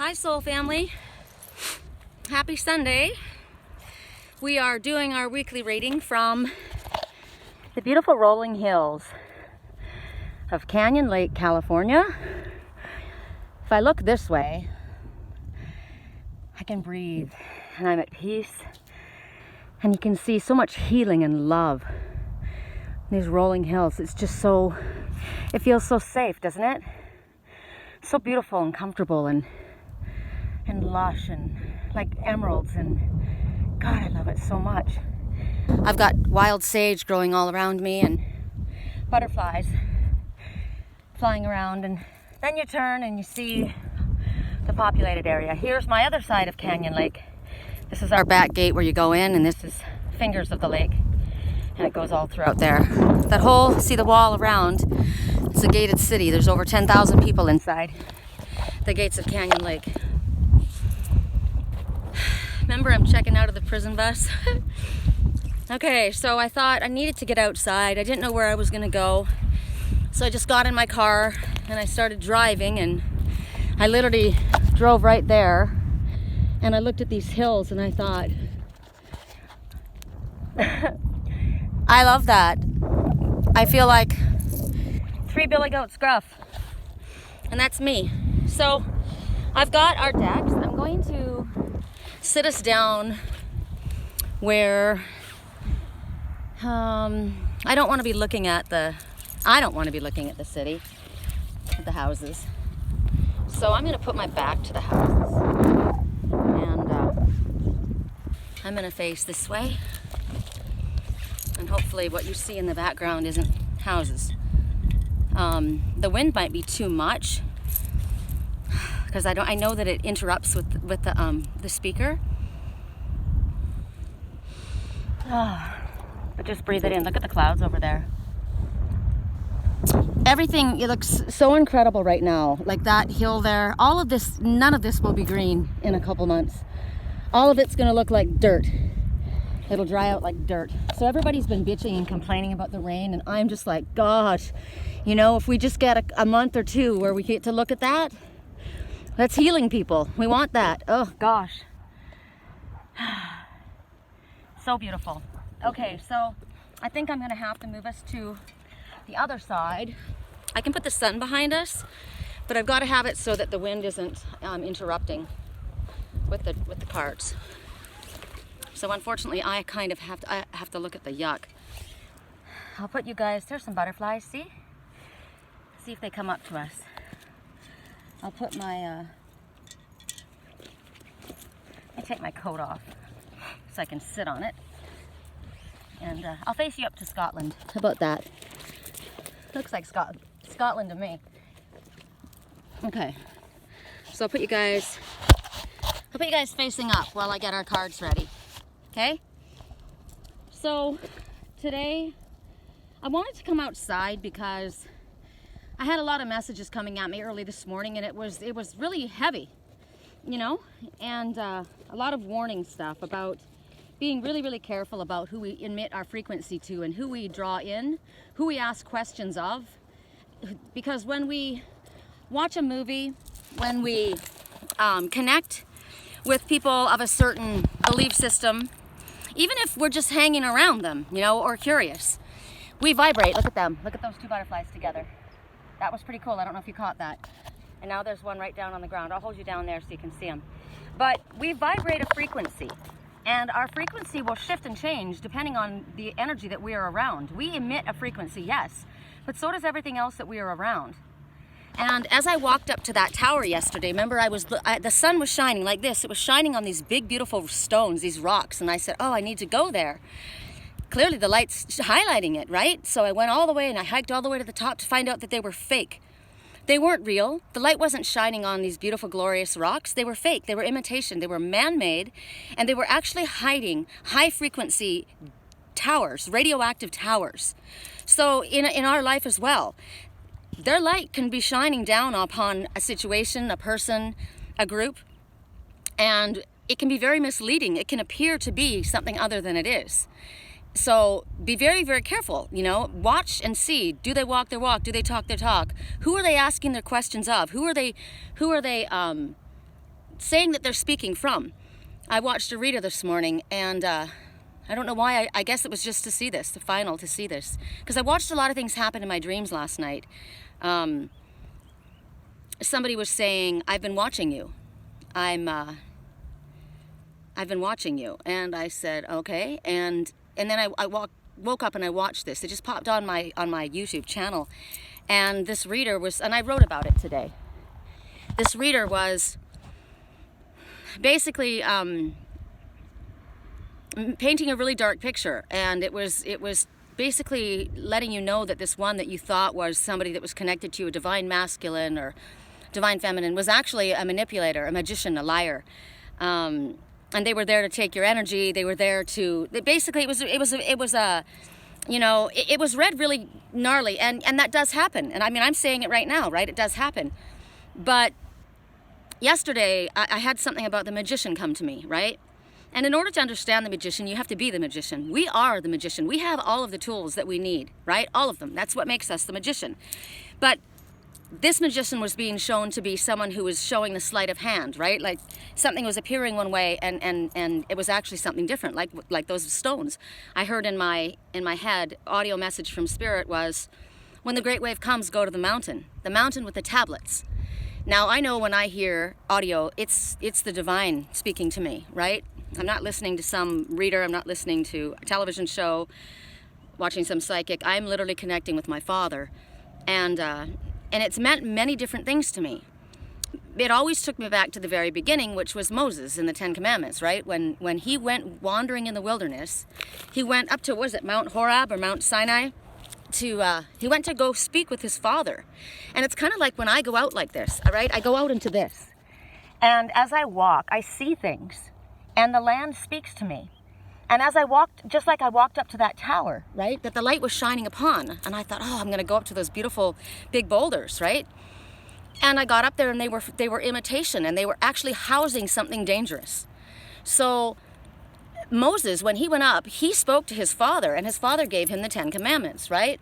Hi Soul Family, happy Sunday. We are doing our weekly reading from the beautiful rolling hills of Canyon Lake, California. If I look this way, I can breathe and I'm at peace, and you can see so much healing and love in these rolling hills. It's just so, it feels so safe, doesn't it? So beautiful and comfortable and lush and like emeralds, and God, I love it so much. I've got wild sage growing all around me and butterflies flying around, and then you turn and you see the populated area. Here's my other side of Canyon Lake. This is our back gate where you go in, and this is fingers of the lake, and it goes all throughout there. That whole, see the wall around, it's a gated city. There's over 10,000 people inside the gates of Canyon Lake. Remember, I'm checking out of the prison bus. Okay, so I thought I needed to get outside. I didn't know where I was gonna go. So I just got in my car and I started driving, and I literally drove right there, and I looked at these hills and I thought, I love that. I feel like 3 billy goats gruff, and that's me. So I've got our decks. I'm going to sit us down where I don't want to be looking at the city, at the houses. So I'm going to put my back to the houses, and I'm going to face this way, and hopefully what you see in the background isn't houses. The wind might be too much because I know that it interrupts with the speaker. But just breathe it in. Look at the clouds over there. Everything, it looks so incredible right now. Like that hill there, all of this, none of this will be green in a couple months. All of it's gonna look like dirt. It'll dry out like dirt. So everybody's been bitching and complaining about the rain, and I'm just like, gosh, you know, if we just get a month or two where we get to look at that, that's healing people. We want that. Oh gosh. So beautiful. Okay, so I think I'm gonna have to move us to the other side. I can put the sun behind us, but I've got to have it so that the wind isn't interrupting with the carts. So unfortunately, I kind of have to look at the yuck. I'll put you guys, there's some butterflies, see if they come up to us. I'll put my, I take my coat off so I can sit on it. And I'll face you up to Scotland. How about that? Looks like Scotland to me. Okay, so I'll put you guys facing up while I get our cards ready. Okay? So today I wanted to come outside because I had a lot of messages coming at me early this morning, and it was really heavy, you know, and a lot of warning stuff about being really, really careful about who we emit our frequency to and who we draw in, who we ask questions of. Because when we watch a movie, when we connect with people of a certain belief system, even if we're just hanging around them, you know, or curious, we vibrate. Look at them. Look at those two butterflies together. That was pretty cool. I don't know if you caught that. And now there's one right down on the ground. I'll hold you down there so you can see them. But we vibrate a frequency. And our frequency will shift and change depending on the energy that we are around. We emit a frequency, yes, but so does everything else that we are around. And as I walked up to that tower yesterday, remember the sun was shining like this. It was shining on these big, beautiful stones, these rocks. And I said, oh, I need to go there. Clearly the light's highlighting it, right? So I went all the way and I hiked all the way to the top to find out that they were fake. They weren't real. The light wasn't shining on these beautiful, glorious rocks. They were fake. They were imitation. They were man-made, and they were actually hiding high-frequency towers, radioactive towers. So in our life as well, their light can be shining down upon a situation, a person, a group, and it can be very misleading. It can appear to be something other than it is. So be very, very careful, you know, watch and see. Do they walk their walk? Do they talk their talk? Who are they asking their questions of? Who are they saying that they're speaking from. I watched a reader this morning, and I don't know why. I guess it was just to see this, to see this. Because I watched a lot of things happen in my dreams last night. Somebody was saying, I've been watching you. I've been watching you. And I said, okay. And then I woke up and I watched this. It just popped on my YouTube channel. And this reader was, and I wrote about it today. This reader was basically painting a really dark picture, and it was basically letting you know that this one that you thought was somebody that was connected to a divine masculine or divine feminine was actually a manipulator, a magician, a liar, and they were there to take your energy. They were there to basically it was read really gnarly, and that does happen. And I mean, I'm saying it right now, right? It does happen, but yesterday, I had something about the magician come to me, right? And in order to understand the magician, you have to be the magician. We are the magician. We have all of the tools that we need, right? All of them. That's what makes us the magician. But this magician was being shown to be someone who was showing the sleight of hand, right? Like something was appearing one way and it was actually something different, like those stones. I heard in my head, audio message from Spirit was, when the great wave comes, go to the mountain with the tablets. Now, I know when I hear audio, it's the divine speaking to me, right? I'm not listening to some reader. I'm not listening to a television show, watching some psychic. I'm literally connecting with my Father. And it's meant many different things to me. It always took me back to the very beginning, which was Moses in the Ten Commandments, right? When he went wandering in the wilderness, he went up to, what is it, Mount Horeb or Mount Sinai? He went to go speak with his Father. And it's kind of like when I go out like this, all right? I go out into this. And as I walk, I see things. And the land speaks to me. And as I walked, just like I walked up to that tower, right? That the light was shining upon. And I thought, oh, I'm going to go up to those beautiful big boulders, right? And I got up there and they were imitation. And they were actually housing something dangerous. So Moses, when he went up, he spoke to his Father, and his Father gave him the Ten Commandments, right?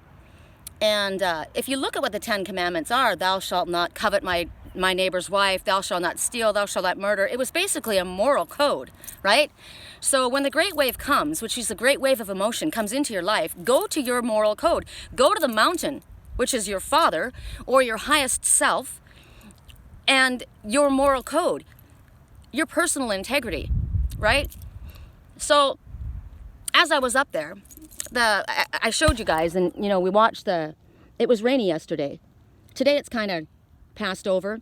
And if you look at what the Ten Commandments are, thou shalt not covet my neighbor's wife, thou shalt not steal, thou shalt not murder. It was basically a moral code, right? So when the great wave comes, which is the great wave of emotion, comes into your life, go to your moral code. Go to the mountain, which is your Father, or your highest self, and your moral code, your personal integrity, right? So, as I was up there, I showed you guys, and we watched it was rainy yesterday. Today it's kind of passed over,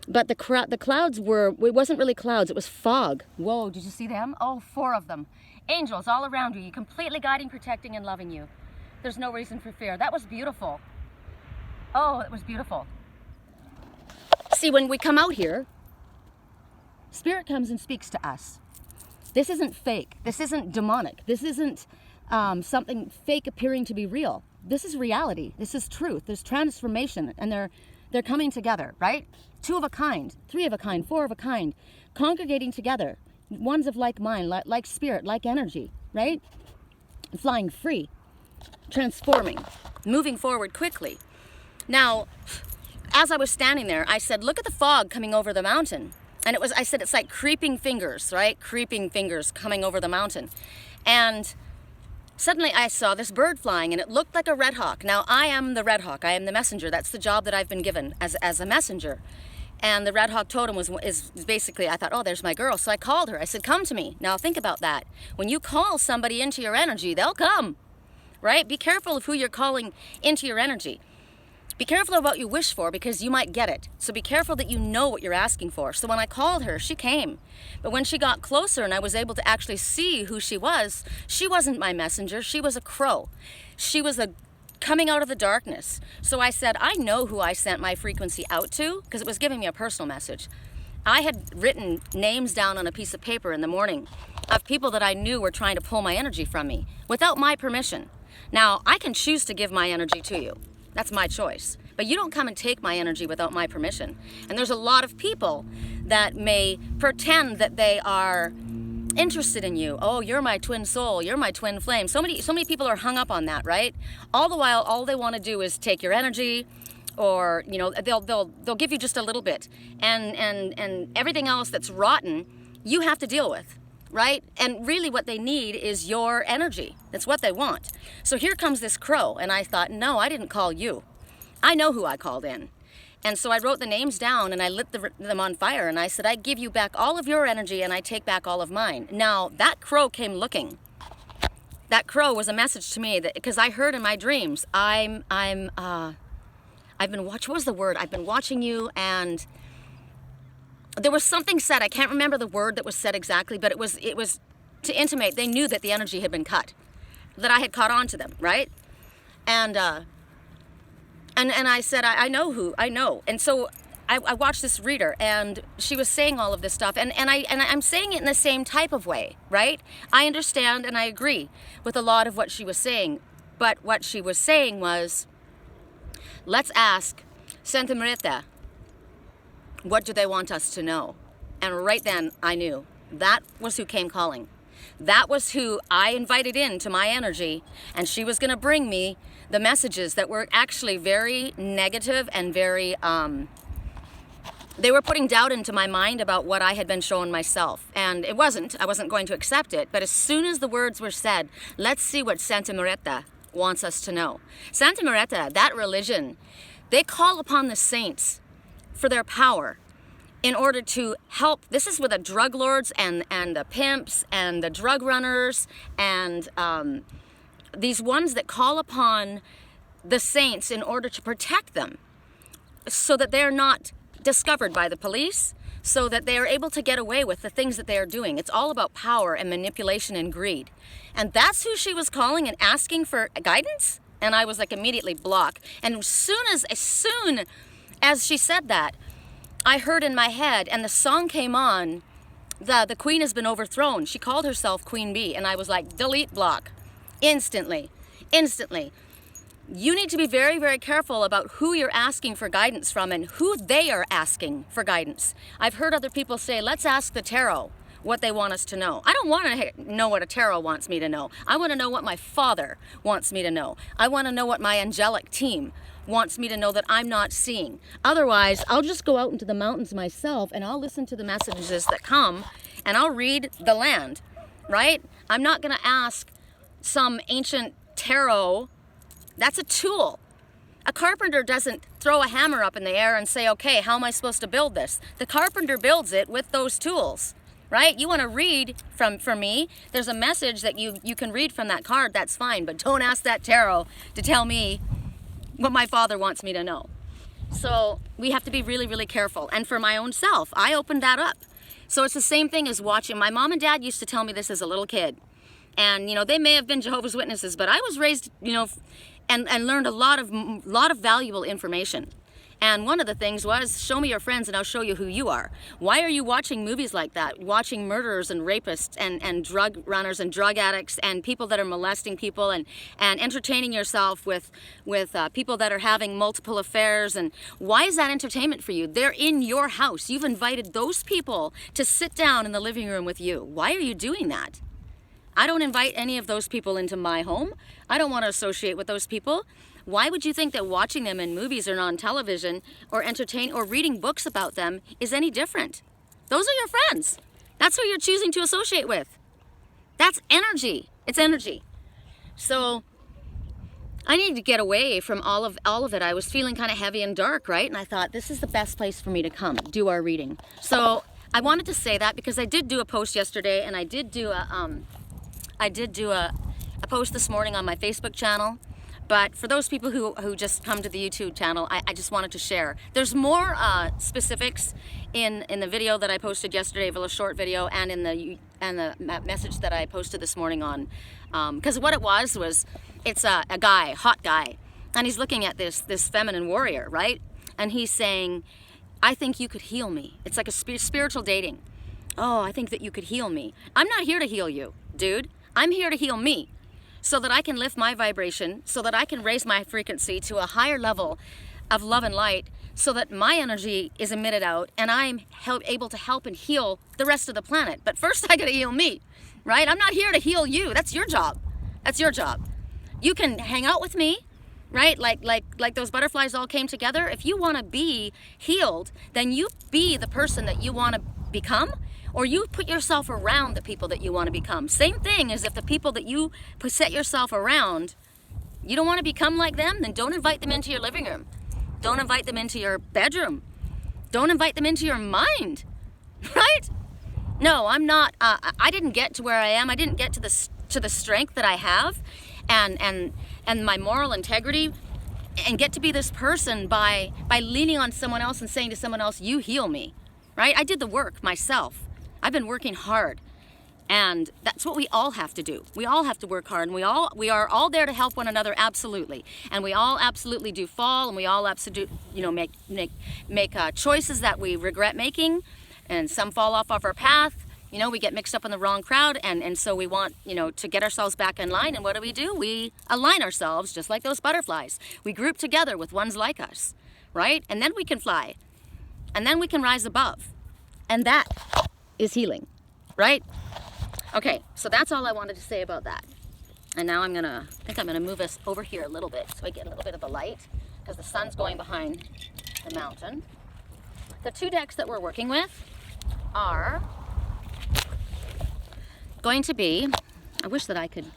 but the clouds it wasn't really clouds, it was fog. Whoa, did you see them? Oh, 4 of them. Angels all around you, completely guiding, protecting, and loving you. There's no reason for fear. That was beautiful. Oh, it was beautiful. See, when we come out here, Spirit comes and speaks to us. This isn't fake. This isn't demonic. This isn't something fake appearing to be real. This is reality. This is truth. There's transformation, and they're coming together, right? 2 of a kind, 3 of a kind, 4 of a kind, congregating together. Ones of like mind, like spirit, like energy, right? Flying free, transforming, moving forward quickly. Now, as I was standing there, I said, look at the fog coming over the mountain. And I said, it's like creeping fingers, right? Creeping fingers coming over the mountain. And suddenly I saw this bird flying, and it looked like a red hawk. Now, I am the red hawk. I am the messenger. That's the job that I've been given as a messenger. And the red hawk totem is basically, I thought, oh, there's my girl. So I called her. I said, come to me. Now, think about that. When you call somebody into your energy, they'll come, right? Be careful of who you're calling into your energy. Be careful of what you wish for, because you might get it. So be careful that you know what you're asking for. So when I called her, she came. But when she got closer and I was able to actually see who she wasn't my messenger. She was a crow. She was coming out of the darkness. So I said, I know who I sent my frequency out to, because it was giving me a personal message. I had written names down on a piece of paper in the morning of people that I knew were trying to pull my energy from me without my permission. Now, I can choose to give my energy to you. That's my choice. But you don't come and take my energy without my permission. And there's a lot of people that may pretend that they are interested in you. Oh, you're my twin soul. You're my twin flame. So many people are hung up on that, right? All the while, all they want to do is take your energy or you know, they'll give you just a little bit, and everything else that's rotten, you have to deal with, right? And really what they need is your energy. That's what they want. So here comes this crow, and I thought, no, I didn't call you. I know who I called in. And so I wrote the names down and I lit them on fire, and I said, I give you back all of your energy and I take back all of mine. Now, that crow came looking. That crow was a message to me, that because I heard in my dreams, I've been watching, what was the word? I've been watching you, and there was something said. I can't remember the word that was said exactly, but it was to intimate they knew that the energy had been cut, that I had caught on to them, right? And I said, I know who, I know. And so I watched this reader, and she was saying all of this stuff, and I'm saying it in the same type of way, right? I understand and I agree with a lot of what she was saying, but what she was saying was, let's ask Santa Marita, what do they want us to know? And right then I knew that was who came calling. That was who I invited into my energy, and she was going to bring me the messages that were actually very negative and very, they were putting doubt into my mind about what I had been showing myself. And I wasn't going to accept it. But as soon as the words were said, let's see what Santa Marita wants us to know. Santa Marita, that religion, they call upon the saints for their power in order to help. This is with the drug lords and the pimps and the drug runners and these ones that call upon the saints in order to protect them so that they're not discovered by the police, so that they are able to get away with the things that they are doing. It's all about power and manipulation and greed. And that's who she was calling and asking for guidance? And I was like immediately block. And as soon as she said that, I heard in my head, and the song came on, the queen has been overthrown. She called herself Queen Bee, and I was like, delete, block. Instantly. You need to be very, very careful about who you're asking for guidance from and who they are asking for guidance. I've heard other people say, let's ask the tarot what they want us to know. I don't want to know what a tarot wants me to know. I want to know what my Father wants me to know. I want to know what my angelic team wants me to know that I'm not seeing. Otherwise, I'll just go out into the mountains myself and I'll listen to the messages that come and I'll read the land, right? I'm not going to ask some ancient tarot. That's a tool. A carpenter doesn't throw a hammer up in the air and say, okay, how am I supposed to build this? The carpenter builds it with those tools, right? You want to read from me, there's a message that you can read from that card, that's fine, but don't ask that tarot to tell me what my Father wants me to know. So we have to be really, really careful. And for my own self, I opened that up. So it's the same thing as watching. My mom and dad used to tell me this as a little kid. And, you know, they may have been Jehovah's Witnesses, but I was raised, you know, and learned a lot of valuable information. And one of the things was, show me your friends and I'll show you who you are. Why are you watching movies like that? Watching murderers and rapists and drug runners and drug addicts and people that are molesting people and entertaining yourself with people that are having multiple affairs. And why is that entertainment for you? They're in your house. You've invited those people to sit down in the living room with you. Why are you doing that? I don't invite any of those people into my home. I don't want to associate with those people. Why would you think that watching them in movies or on television or reading books about them is any different? Those are your friends. That's who you're choosing to associate with. That's energy. It's energy. So I needed to get away from all of it. I was feeling kind of heavy and dark, right? And I thought, this is the best place for me to come, do our reading. So I wanted to say that because I did do a post yesterday, and I did do a post this morning on my Facebook channel. But for those people who just come to the YouTube channel, I just wanted to share. There's more specifics in the video that I posted yesterday, a little short video, and in the message that I posted this morning on. Because what it was it's a guy, hot guy, and he's looking at this feminine warrior, right? And he's saying, I think you could heal me. It's like a spiritual dating. Oh, I think that you could heal me. I'm not here to heal you, dude. I'm here to heal me, so that I can lift my vibration, so that I can raise my frequency to a higher level of love and light, so that my energy is emitted out and I'm able to help and heal the rest of the planet. But first I gotta heal me, right? I'm not here to heal you. That's your job. That's your job. You can hang out with me, right? Like those butterflies all came together. If you want to be healed, then you be the person that you want to become, or you put yourself around the people that you want to become. Same thing as if the people that you set yourself around, you don't want to become like them, then don't invite them into your living room. Don't invite them into your bedroom. Don't invite them into your mind, right? No, I'm not, I didn't get to where I am. I didn't get to the strength that I have and my moral integrity and get to be this person by leaning on someone else and saying to someone else, you heal me, right? I did the work myself. I've been working hard, and that's what we all have to do. We all have to work hard, and we are all there to help one another, absolutely. And we all absolutely do fall, and we all absolutely, make choices that we regret making, and some fall off of our path. We get mixed up in the wrong crowd, and so we want, to get ourselves back in line. And what do? We align ourselves just like those butterflies. We group together with ones like us, right? And then we can fly, and then we can rise above, and that is healing, right? Okay, so that's all I wanted to say about that. And now I think I'm gonna move us over here a little bit so I get a little bit of the light, because the sun's going behind the mountain. The 2 decks that we're working with are going to be, I wish that I could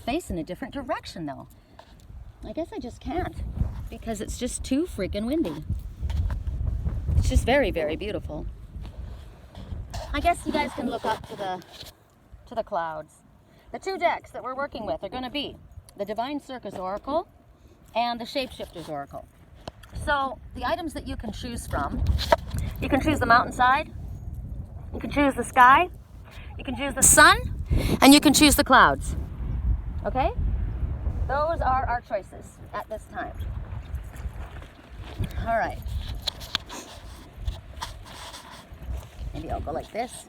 face in a different direction though. I guess I just can't, because it's just too freaking windy. It's just very, very beautiful. I guess you guys can look up to the clouds. The 2 decks that we're working with are going to be the Divine Circus Oracle and the Shapeshifter's Oracle. So the items that you can choose from, you can choose the mountainside, you can choose the sky, you can choose the sun, and you can choose the clouds. Okay? Those are our choices at this time. All right. Maybe I'll go like this.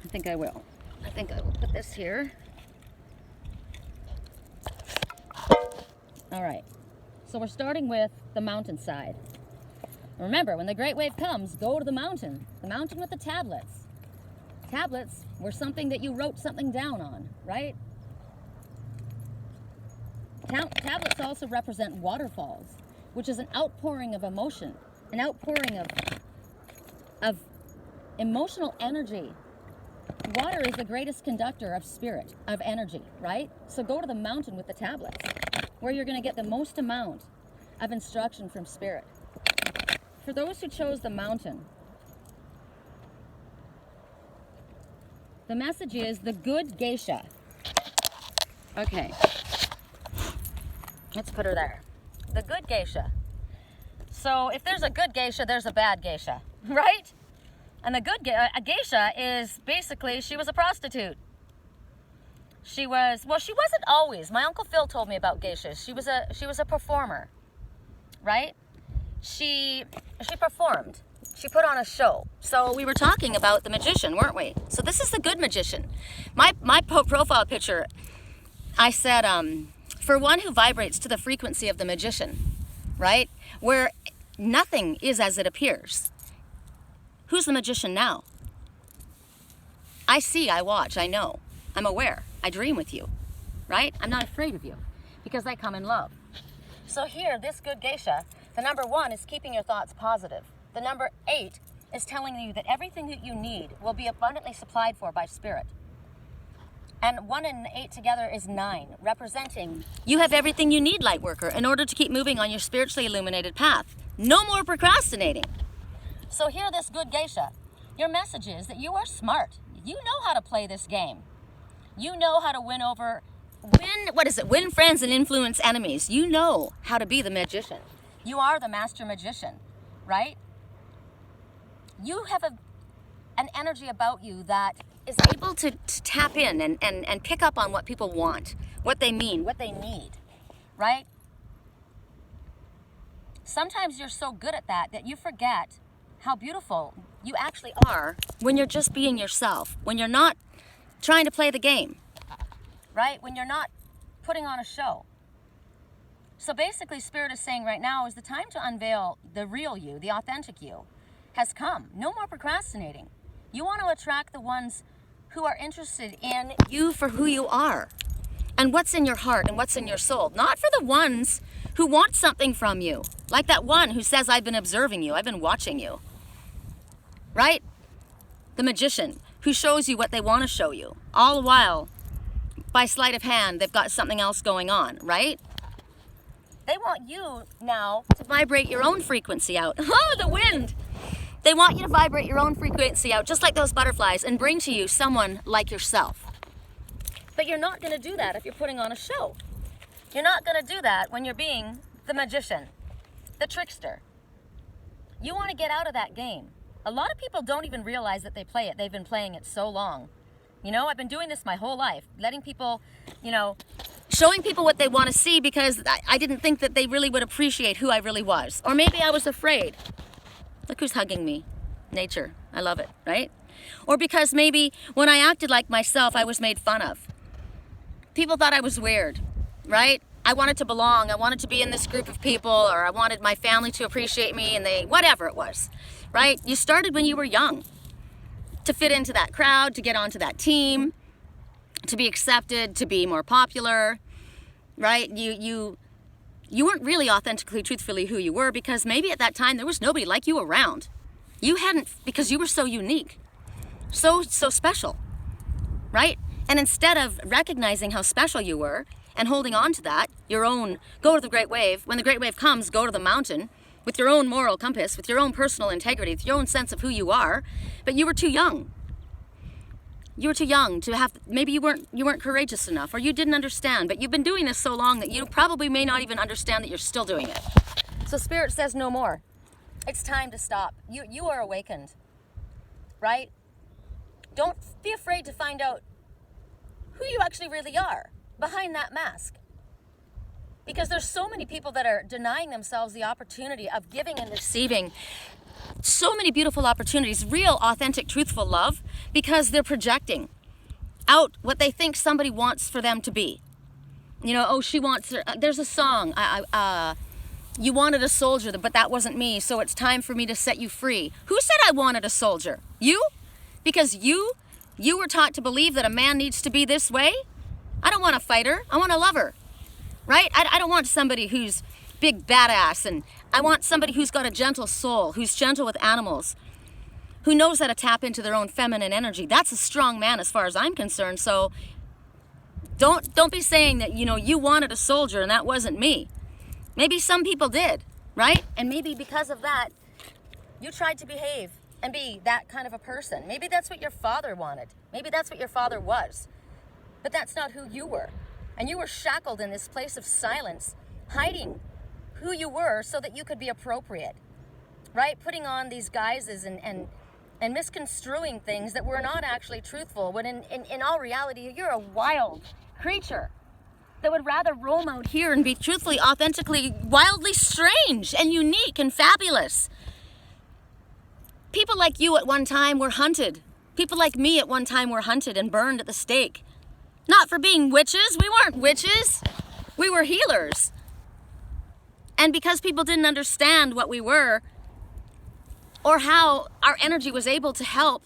I think I will. I think I will put this here. All right. So we're starting with the mountainside. Remember, when the great wave comes, go to the mountain with the tablets. Tablets were something that you wrote something down on, right? Tablets also represent waterfalls, which is an outpouring of emotion, an outpouring of emotional energy. Water is the greatest conductor of spirit, of energy, right? So go to the mountain with the tablets, where you're going to get the most amount of instruction from spirit. For those who chose the mountain, the message is the good Geisha. Okay, let's put her there. The good Geisha. So if there's a good Geisha, there's a bad Geisha, right? And the good Geisha is basically, she was a prostitute. She wasn't always. My Uncle Phil told me about geishas. She was a performer, right? She performed. She put on a show. So we were talking about the magician, weren't we? So this is the good magician. My profile picture, I said, for one who vibrates to the frequency of the magician, right? Where nothing is as it appears. Who's the magician now? I see, I watch, I know. I'm aware. I dream with you, right? I'm not afraid of you because I come in love. So here, this good Geisha, the number 1 is keeping your thoughts positive. The number 8 is telling you that everything that you need will be abundantly supplied for by spirit. And 1 and 8 together is 9, representing you have everything you need, light worker, in order to keep moving on your spiritually illuminated path. No more procrastinating. So here, this good Geisha, your message is that you are smart. You know how to play this game. You know how to win friends and influence enemies. You know how to be the magician. You are the master magician, right? You have an energy about you that is able to tap in and pick up on what people want, what they mean, what they need, right? Sometimes you're so good at that you forget how beautiful you actually are when you're just being yourself, when you're not trying to play the game, right? When you're not putting on a show. So basically, Spirit is saying right now is the time to unveil the real you, the authentic you, has come. No more procrastinating. You want to attract the ones who are interested in you for who you are and what's in your heart and what's in your soul. Not for the ones who want something from you. Like that one who says, I've been observing you, I've been watching you. Right? The magician who shows you what they want to show you. All the while, by sleight of hand, they've got something else going on, right? They want you now to vibrate your own frequency out. Oh, the wind! They want you to vibrate your own frequency out, just like those butterflies, and bring to you someone like yourself. But you're not going to do that if you're putting on a show. You're not going to do that when you're being the magician, the trickster. You want to get out of that game. A lot of people don't even realize that they play it. They've been playing it so long. You know, I've been doing this my whole life, letting people, you know, showing people what they want to see because I didn't think that they really would appreciate who I really was. Or maybe I was afraid. Look who's hugging me. Nature. I love it, right? Or because maybe when I acted like myself, I was made fun of. People thought I was weird, right? I wanted to belong. I wanted to be in this group of people, or I wanted my family to appreciate me, and whatever it was, right? You started when you were young to fit into that crowd, to get onto that team, to be accepted, to be more popular, right? You weren't really authentically, truthfully who you were because maybe at that time there was nobody like you around. You hadn't, because you were so unique, so special, right? And instead of recognizing how special you were and holding on to that, your own, go to the great wave. When the great wave comes, go to the mountain with your own moral compass, with your own personal integrity, with your own sense of who you are. But you were too young. You were too young to have, maybe you weren't courageous enough, or you didn't understand, but you've been doing this so long that you probably may not even understand that you're still doing it. So Spirit says no more. It's time to stop. You are awakened, right? Don't be afraid to find out who you actually really are behind that mask. Because there's so many people that are denying themselves the opportunity of giving and receiving so many beautiful opportunities, real, authentic, truthful love, because they're projecting out what they think somebody wants for them to be. You know, oh, she wants her, there's a song, you wanted a soldier, but that wasn't me, so it's time for me to set you free. Who said I wanted a soldier? You? Because you were taught to believe that a man needs to be this way? I don't want a fighter, I want a lover, right? I don't want somebody who's big badass, and I want somebody who's got a gentle soul, who's gentle with animals, who knows how to tap into their own feminine energy. That's a strong man as far as I'm concerned. So don't be saying that, you know, you wanted a soldier and that wasn't me. Maybe some people did, right? And maybe because of that, you tried to behave and be that kind of a person. Maybe that's what your father wanted. Maybe that's what your father was. But that's not who you were. And you were shackled in this place of silence, hiding who you were so that you could be appropriate, right? Putting on these guises and misconstruing things that were not actually truthful, when in all reality, you're a wild creature that would rather roam out here and be truthfully, authentically, wildly strange and unique and fabulous. People like you at one time were hunted. People like me at one time were hunted and burned at the stake. Not for being witches. We weren't witches. We were healers. And because people didn't understand what we were or how our energy was able to help,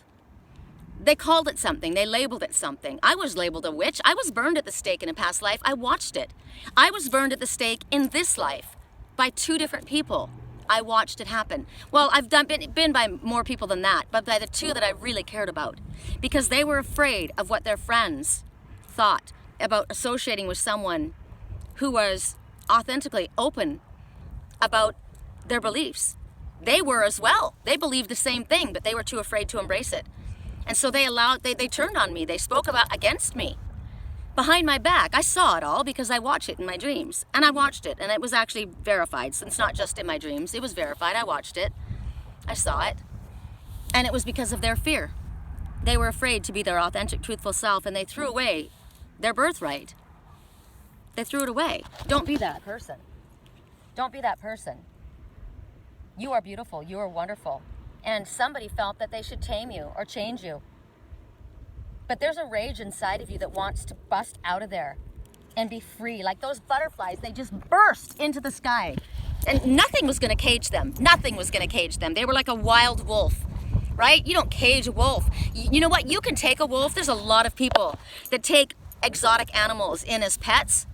they called it something. They labeled it something. I was labeled a witch. I was burned at the stake in a past life. I watched it. I was burned at the stake in this life by 2 different people. I watched it happen. Well, I've been by more people than that, but by the 2 that I really cared about, because they were afraid of what their friends thought about associating with someone who was authentically open about their beliefs. They were as well. They believed the same thing, but they were too afraid to embrace it. And so they turned on me. They spoke against me behind my back. I saw it all because I watch it in my dreams. And I watched it, and it was actually verified. So it's not just in my dreams. It was verified. I watched it. I saw it. And it was because of their fear. They were afraid to be their authentic, truthful self, and they threw away their birthright. They threw it away. Don't be that person. Don't be that person. You are beautiful. You are wonderful. And somebody felt that they should tame you or change you. But there's a rage inside of you that wants to bust out of there and be free. Like those butterflies, they just burst into the sky. And nothing was going to cage them. Nothing was going to cage them. They were like a wild wolf right? You don't cage a wolf. You know what? You can take a wolf. There's a lot of people that take exotic animals in as pets.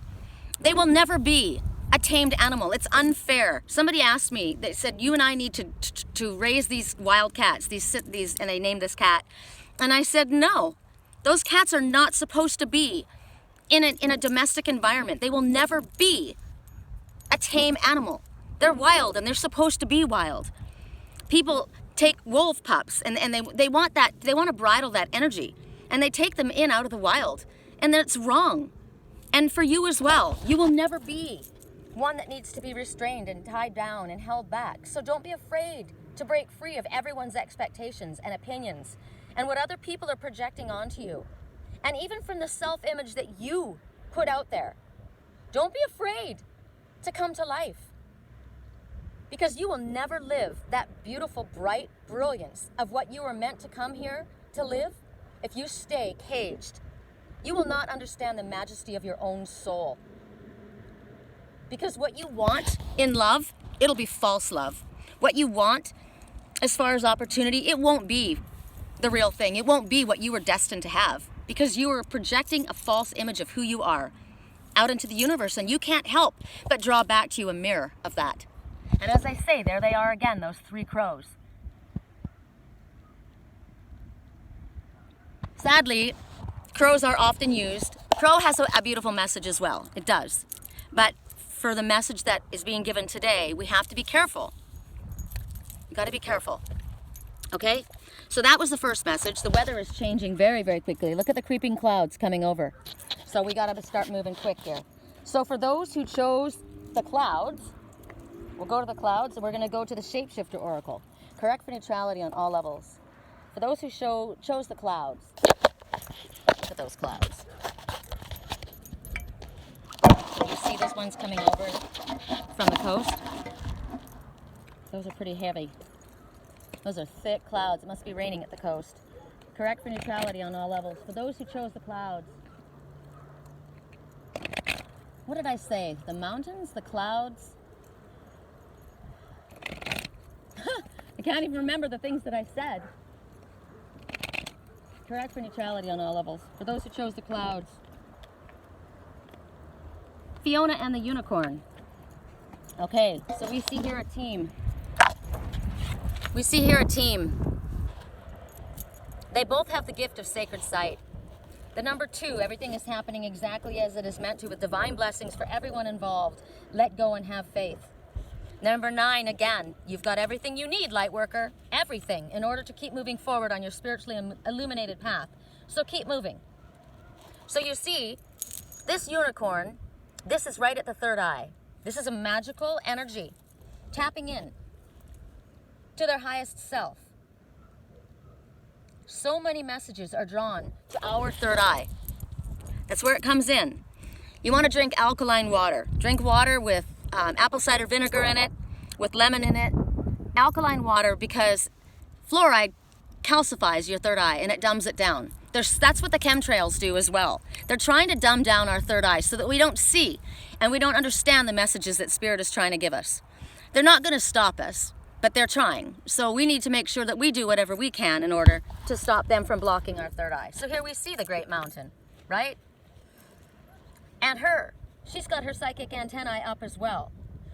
They will never be a tamed animal. It's unfair. Somebody asked me, they said, you and I need to raise these wild cats, these, and they named this cat. And I said, no, those cats are not supposed to be in a domestic environment. They will never be a tame animal. They're wild and they're supposed to be wild. People take wolf pups and they want to bridle that energy, and they take them in out of the wild, and that's wrong. And for you as well, you will never be one that needs to be restrained and tied down and held back. So don't be afraid to break free of everyone's expectations and opinions and what other people are projecting onto you. And even from the self-image that you put out there. Don't be afraid to come to life. Because you will never live that beautiful, bright brilliance of what you were meant to come here to live if you stay caged. You will not understand the majesty of your own soul. Because what you want in love, it'll be false love. What you want as far as opportunity, it won't be the real thing. It won't be what you were destined to have, because you are projecting a false image of who you are out into the universe, and you can't help but draw back to you a mirror of that. And as I say, there they are again, those three crows. Sadly, crows are often used. Crow has a beautiful message as well. It does. But for the message that is being given today, we have to be careful. You got to be careful. Okay? So that was the first message. The weather is changing very, very quickly. Look at the creeping clouds coming over. So we got to start moving quick here. So for those who chose the clouds, we'll go to the clouds, and we're going to go to the Shapeshifter Oracle. Correct for neutrality on all levels. For those who chose the clouds, look at those clouds. So you see those ones coming over from the coast? Those are pretty heavy. Those are thick clouds. It must be raining at the coast. Correct for neutrality on all levels. For those who chose the clouds, what did I say? The mountains, the clouds. I can't even remember the things that I said. Correct for neutrality on all levels. For those who chose the clouds, Fiona and the unicorn. Okay, so we see here a team. We see here a team. They both have the gift of sacred sight. The number 2, everything is happening exactly as it is meant to, with divine blessings for everyone involved. Let go and have faith. Number 9, again, you've got everything you need, light worker. Everything in order to keep moving forward on your spiritually illuminated path. So keep moving. So you see, this unicorn, this is right at the third eye. This is a magical energy tapping in to their highest self. So many messages are drawn to our third eye. That's where it comes in. You want to drink alkaline water. Drink water with apple cider vinegar in it, with lemon in it. Alkaline water, because fluoride calcifies your third eye and it dumbs it down. That's what the chemtrails do as well. They're trying to dumb down our third eye so that we don't see and we don't understand the messages that Spirit is trying to give us. They're not going to stop us, but they're trying. So we need to make sure that we do whatever we can in order to stop them from blocking our third eye. So here we see the Great Mountain, right? And she's got her psychic antennae up as well.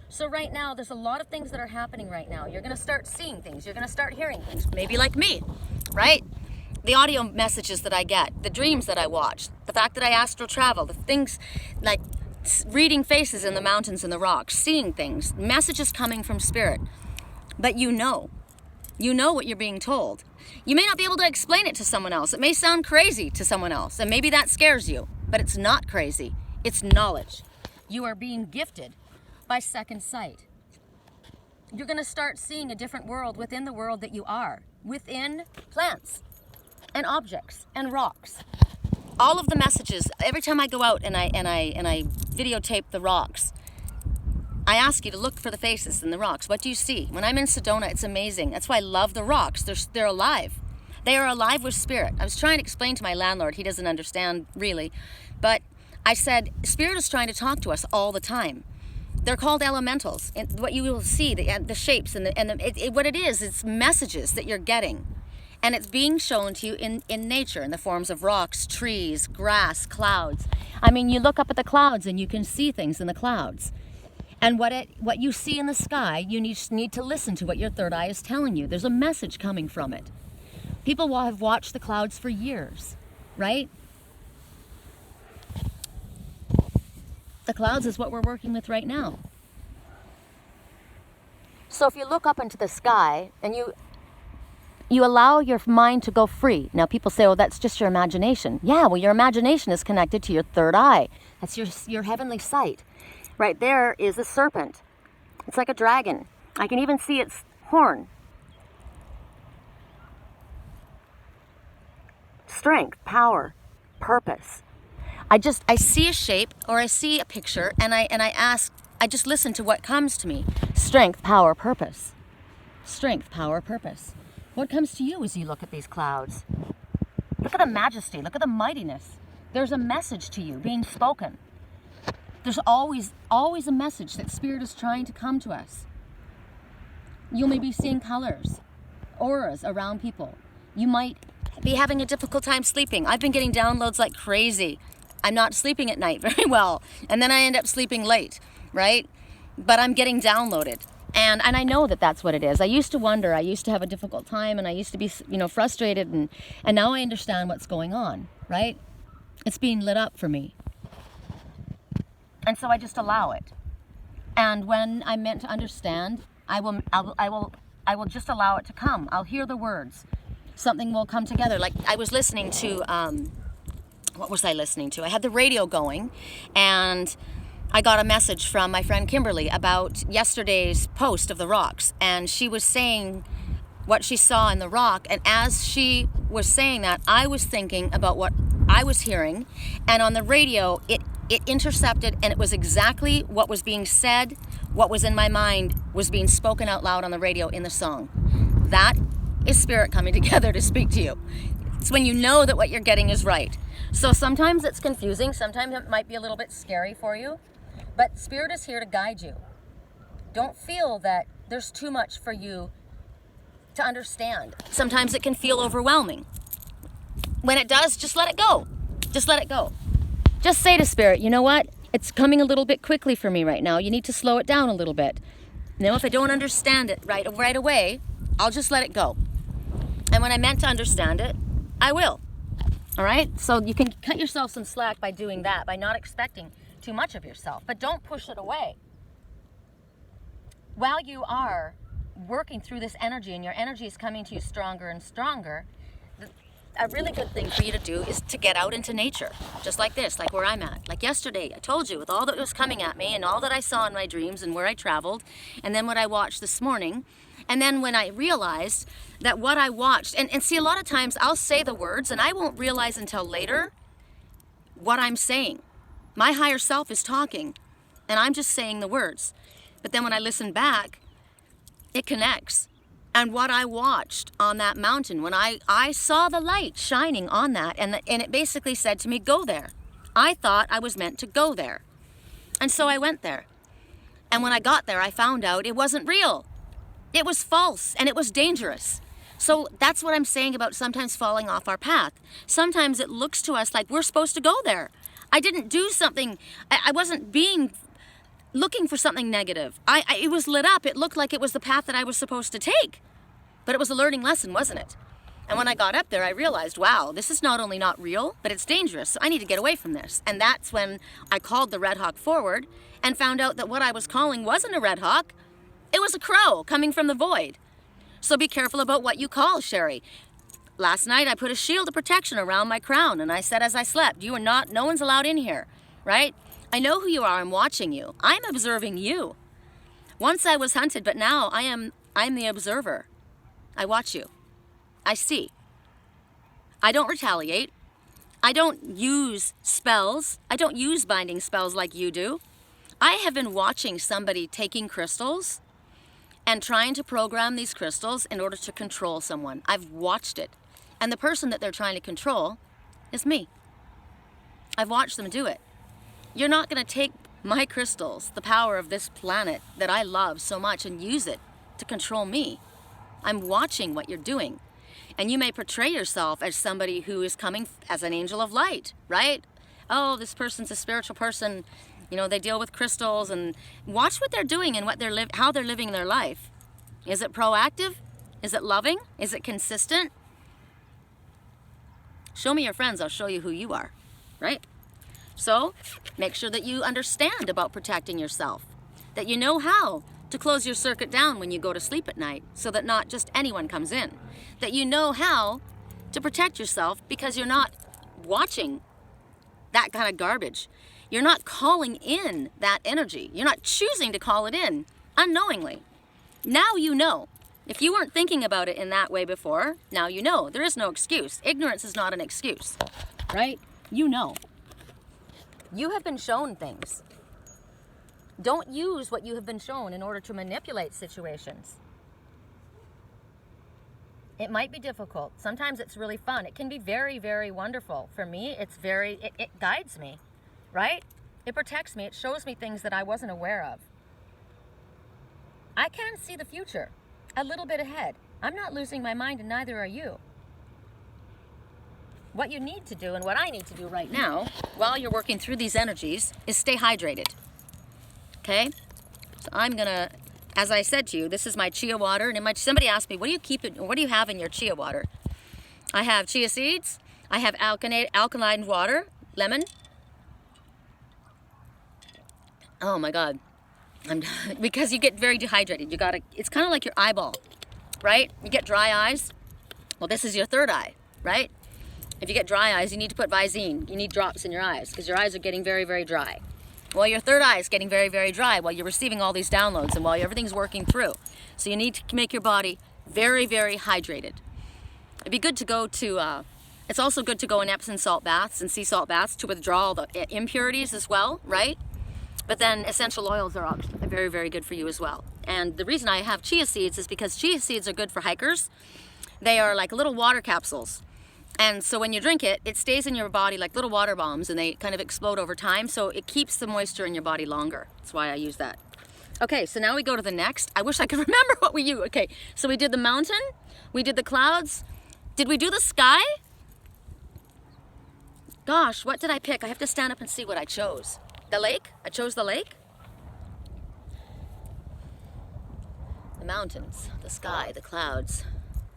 So right now, there's a lot of things that are happening right now. You're going to start seeing things. You're going to start hearing things. Maybe like me, right? The audio messages that I get, the dreams that I watch, the fact that I astral travel, the things like reading faces in the mountains and the rocks, seeing things, messages coming from Spirit. But you know what you're being told. You may not be able to explain it to someone else. It may sound crazy to someone else, and maybe that scares you, but it's not crazy. It's knowledge. You are being gifted by second sight. You're going to start seeing a different world within the world that you are, within plants and objects and rocks. All of the messages, every time I go out and I videotape the rocks, I ask you to look for the faces in the rocks. What do you see? When I'm in Sedona, it's amazing. That's why I love the rocks. They're alive. They are alive with Spirit. I was trying to explain to my landlord. He doesn't understand really. But I said, Spirit is trying to talk to us all the time. They're called elementals. And what you will see, the shapes, what it is, it's messages that you're getting. And it's being shown to you in nature, in the forms of rocks, trees, grass, clouds. I mean, you look up at the clouds and you can see things in the clouds. And what you see in the sky, you need to listen to what your third eye is telling you. There's a message coming from it. People will have watched the clouds for years, right? The clouds is what we're working with right now. So if you look up into the sky and you allow your mind to go free. Now people say, oh, that's just your imagination. Yeah, well, your imagination is connected to your third eye. That's your heavenly sight. Right there is a serpent. It's like a dragon. I can even see its horn. Strength, power, purpose. I see a shape or I see a picture and I just listen to what comes to me. Strength, power, purpose. Strength, power, purpose. What comes to you as you look at these clouds? Look at the majesty, look at the mightiness. There's a message to you being spoken. There's always a message that Spirit is trying to come to us. You may be seeing colors, auras around people. You might be having a difficult time sleeping. I've been getting downloads like crazy. I'm not sleeping at night very well. And then I end up sleeping late, right? But I'm getting downloaded. And I know that that's what it is. I used to wonder, I used to have a difficult time and I used to be, frustrated and now I understand what's going on, right? It's being lit up for me. And so I just allow it. And when I'm meant to understand, I will just allow it to come. I'll hear the words. Something will come together. Like I was listening to, what was I listening to? I had the radio going and I got a message from my friend Kimberly about yesterday's post of the rocks. And she was saying what she saw in the rock. And as she was saying that, I was thinking about what I was hearing. And on the radio, it intercepted and it was exactly what was being said, what was in my mind was being spoken out loud on the radio in the song. That is Spirit coming together to speak to you. It's when you know that what you're getting is right. So sometimes it's confusing, sometimes it might be a little bit scary for you, but Spirit is here to guide you. Don't feel that there's too much for you to understand. Sometimes it can feel overwhelming. When it does, just let it go. Just let it go. Just say to Spirit, you know what? It's coming a little bit quickly for me right now. You need to slow it down a little bit. If I don't understand it right away, I'll just let it go. And when I meant to understand it, I will. All right? So you can cut yourself some slack by doing that, by not expecting too much of yourself. But don't push it away. While you are working through this energy and your energy is coming to you stronger and stronger, a really good thing for you to do is to get out into nature, just like this, like where I'm at. Like yesterday, I told you, with all that was coming at me and all that I saw in my dreams and where I traveled, and then what I watched this morning, and then when I realized that what I watched, and see, a lot of times I'll say the words and I won't realize until later what I'm saying. My higher self is talking and I'm just saying the words. But then when I listen back, it connects. And what I watched on that mountain, when I saw the light shining on that, and it basically said to me, go there. I thought I was meant to go there. And so I went there. And when I got there, I found out it wasn't real. It was false, and it was dangerous. So that's what I'm saying about sometimes falling off our path. Sometimes it looks to us like we're supposed to go there. I didn't do something, I wasn't looking for something negative. It was lit up. It looked like it was the path that I was supposed to take. But it was a learning lesson, wasn't it? And when I got up there, I realized, wow, this is not only not real, but it's dangerous. So I need to get away from this. And that's when I called the Red Hawk forward and found out that what I was calling wasn't a Red Hawk. It was a crow coming from the void. So be careful about what you call, Sherry. Last night, I put a shield of protection around my crown. And I said as I slept, no one's allowed in here, right? I know who you are. I'm watching you. I'm observing you. Once I was hunted, but now I'm the observer. I watch you. I see. I don't retaliate. I don't use spells. I don't use binding spells like you do. I have been watching somebody taking crystals and trying to program these crystals in order to control someone. I've watched it. And the person that they're trying to control is me. I've watched them do it. You're not going to take my crystals, the power of this planet that I love so much, and use it to control me. I'm watching what you're doing. And you may portray yourself as somebody who is coming as an angel of light, right? Oh, this person's a spiritual person. You know, they deal with crystals, and watch what they're doing and how they're living their life. Is it proactive? Is it loving? Is it consistent? Show me your friends, I'll show you who you are, right? So make sure that you understand about protecting yourself, that you know how to close your circuit down when you go to sleep at night so that not just anyone comes in, that you know how to protect yourself because you're not watching that kind of garbage. You're not calling in that energy. You're not choosing to call it in unknowingly. Now you know. If you weren't thinking about it in that way before, now you know. There is no excuse. Ignorance is not an excuse, right? You know. You have been shown things. Don't use what you have been shown in order to manipulate situations. It might be difficult. Sometimes it's really fun. It can be very, very wonderful. For me, it guides me, right? It protects me. It shows me things that I wasn't aware of. I can see the future a little bit ahead. I'm not losing my mind, and neither are you. What you need to do, and what I need to do right now, while you're working through these energies, is stay hydrated. Okay? So I'm gonna, as I said to you, this is my chia water, and somebody asked me, what do you have in your chia water? I have chia seeds, I have alkaline water, lemon. Oh my God. Because you get very dehydrated. It's kind of like your eyeball, right? You get dry eyes. Well, this is your third eye, right? If you get dry eyes, you need to put Visine. You need drops in your eyes because your eyes are getting very, very dry. Well, your third eye is getting very, very dry while you're receiving all these downloads and while everything's working through. So you need to make your body very, very hydrated. It'd be good to go to, it's also good to go in Epsom salt baths and sea salt baths to withdraw all the impurities as well, right? But then essential oils are very, very good for you as well. And the reason I have chia seeds is because chia seeds are good for hikers. They are like little water capsules. And so when you drink it, it stays in your body like little water bombs, and they kind of explode over time. So it keeps the moisture in your body longer. That's why I use that. Okay, so now we go to the next. I wish I could remember what we used. Okay, so we did the mountain. We did the clouds. Did we do the sky? Gosh, what did I pick? I have to stand up and see what I chose. The lake? I chose the lake. The mountains, the sky, the clouds,